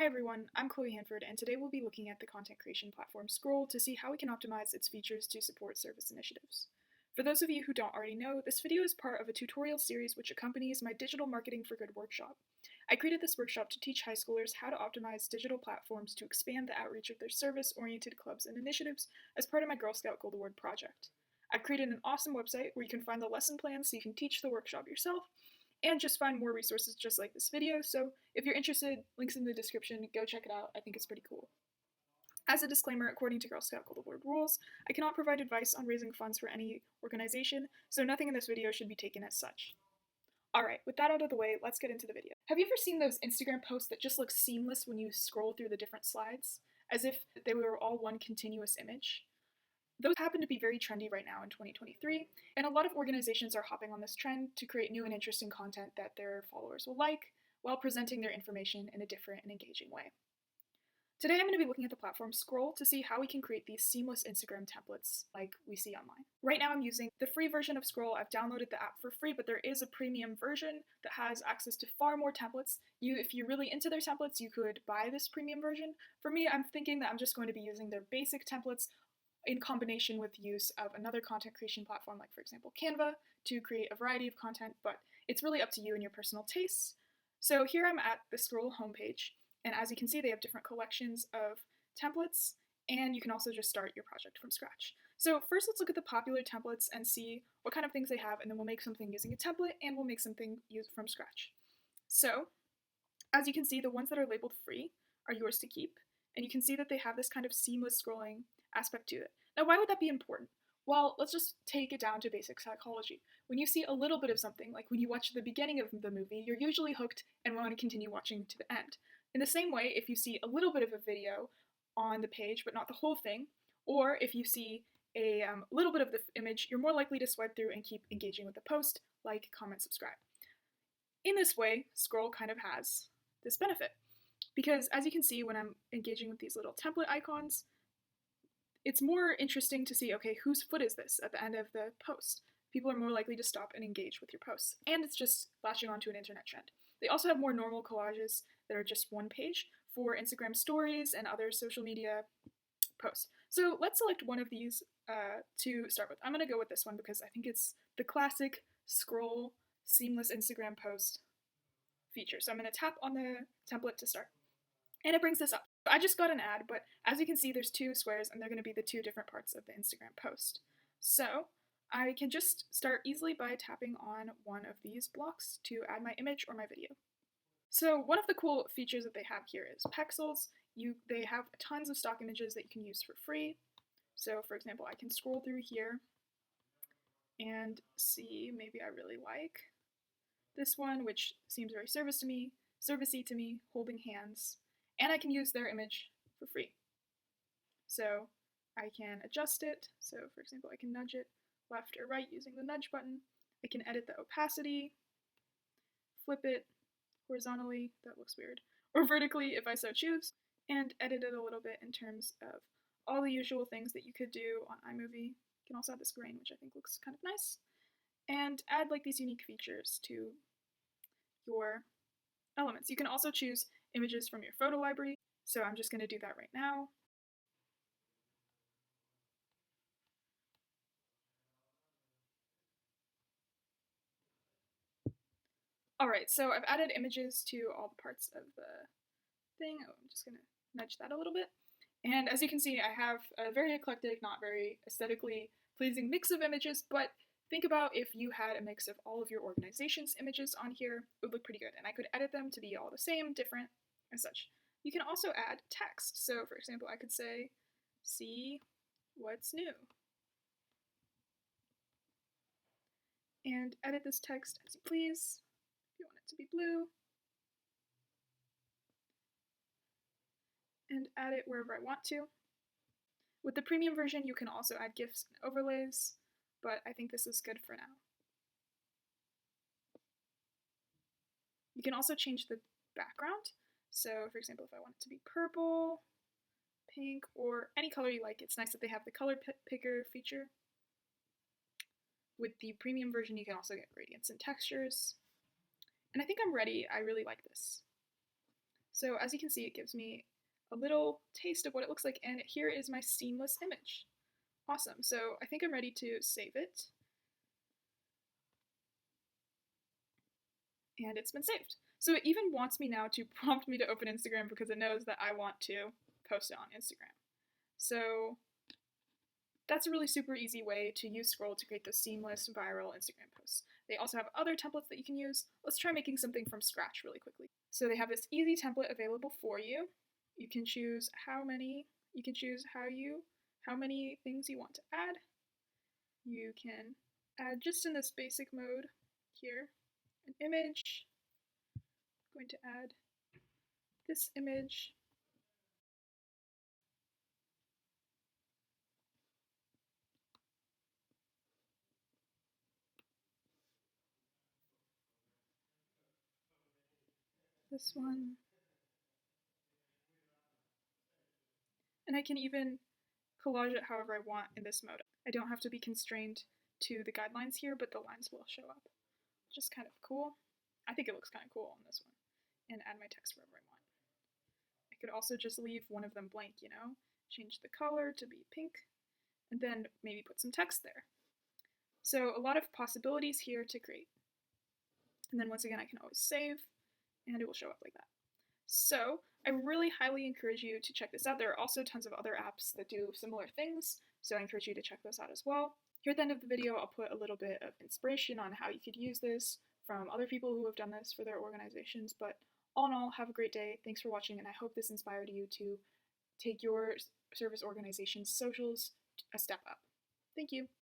everyone, I'm Chloe Hanford, and today we'll be looking at the content creation platform Scroll to see how we can optimize its features to support service initiatives. For those of you who don't already know, this video is part of a tutorial series which accompanies my Digital Marketing for Good workshop. I created this workshop to teach high schoolers how to optimize digital platforms to expand the outreach of their service-oriented clubs and initiatives as part of my Girl Scout Gold Award project. I've created an awesome website where you can find the lesson plans so you can teach the workshop yourself, and just find more resources just like this video. So if you're interested, links in the description, go check it out. I think it's pretty cool. As a disclaimer, according to Girl Scout Gold Award rules, I cannot provide advice on raising funds for any organization, so nothing in this video should be taken as such. Alright, with that out of the way, let's get into the video. Have you ever seen those Instagram posts that just look seamless when you scroll through the different slides, as if they were all one continuous image? Those happen to be very trendy right now in 2023, and a lot of organizations are hopping on this trend to create new and interesting content that their followers will like, while presenting their information in a different and engaging way. Today I'm going to be looking at the platform Scroll to see how we can create these seamless Instagram templates like we see online. Right now I'm using the free version of Scroll. I've downloaded the app for free, but there is a premium version that has access to far more templates. If you're really into their templates, you could buy this premium version. For me, I'm thinking that I'm just going to be using their basic templates in combination with the use of another content creation platform like, for example, Canva, to create a variety of content, but it's really up to you and your personal tastes. So here I'm at the Scroll homepage, and as you can see, they have different collections of templates, and you can also just start your project from scratch. So first, let's look at the popular templates and see what kind of things they have, and then we'll make something using a template, and we'll make something used from scratch. So, as you can see, the ones that are labeled free are yours to keep, and you can see that they have this kind of seamless scrolling aspect to it. Now, why would that be important? Well, let's just take it down to basic psychology. When you see a little bit of something, like when you watch the beginning of the movie, you're usually hooked and want to continue watching to the end. In the same way, if you see a little bit of a video on the page, but not the whole thing, or if you see a little bit of the image, you're more likely to swipe through and keep engaging with the post, like, comment, subscribe. In this way, Scroll kind of has this benefit, because as you can see when I'm engaging with these little template icons, it's more interesting to see, okay, whose foot is this at the end of the post? People are more likely to stop and engage with your posts, and it's just latching onto an internet trend. They also have more normal collages that are just one page for Instagram stories and other social media posts. So let's select one of these to start with. I'm going to go with this one because I think it's the classic Scroll seamless Instagram post feature. So I'm going to tap on the template to start. And it brings this up. I just got an ad, but as you can see, there's two squares, and they're going to be the two different parts of the Instagram post. So I can just start easily by tapping on one of these blocks to add my image or my video. So one of the cool features that they have here is pixels. They have tons of stock images that you can use for free. So for example, I can scroll through here and see maybe I really like this one, which seems very servicey to me, holding hands. And I can use their image for free. So I can adjust it. So for example, I can nudge it left or right using the nudge button. I can edit the opacity, flip it horizontally, that looks weird, or vertically if I so choose, and edit it a little bit in terms of all the usual things that you could do on iMovie. You can also add this grain, which I think looks kind of nice, and add like these unique features to your elements. You can also choose images from your photo library, so I'm just going to do that right now. Alright, so I've added images to all the parts of the thing. Oh, I'm just going to nudge that a little bit. And as you can see, I have a very eclectic, not very aesthetically pleasing mix of images, but think about if you had a mix of all of your organization's images on here, it would look pretty good. And I could edit them to be all the same, different, and such. You can also add text. So for example, I could say, see what's new. And edit this text as you please. If you want it to be blue. And add it wherever I want to. With the premium version, you can also add GIFs and overlays, but I think this is good for now. You can also change the background. So for example, if I want it to be purple, pink, or any color you like, it's nice that they have the color picker feature. With the premium version, you can also get gradients and textures. And I think I'm ready. I really like this. So as you can see, it gives me a little taste of what it looks like, and here is my seamless image. Awesome, so I think I'm ready to save it. And it's been saved. So it even wants me now to prompt me to open Instagram because it knows that I want to post it on Instagram. So that's a really super easy way to use Scroll to create those seamless viral Instagram posts. They also have other templates that you can use. Let's try making something from scratch really quickly. So they have this easy template available for you. You can choose how many things you want to add. You can add just in this basic mode here an image. I'm going to add this image. This one. And I can even collage it however I want in this mode. I don't have to be constrained to the guidelines here, but the lines will show up. Just kind of cool. I think it looks kind of cool on this one. And add my text wherever I want. I could also just leave one of them blank, change the color to be pink, and then maybe put some text there. So a lot of possibilities here to create. And then once again, I can always save, and it will show up like that. So I really highly encourage you to check this out. There are also tons of other apps that do similar things, so I encourage you to check those out as well. Here at the end of the video, I'll put a little bit of inspiration on how you could use this from other people who have done this for their organizations, but all in all, have a great day. Thanks for watching, and I hope this inspired you to take your service organization's socials a step up. Thank you.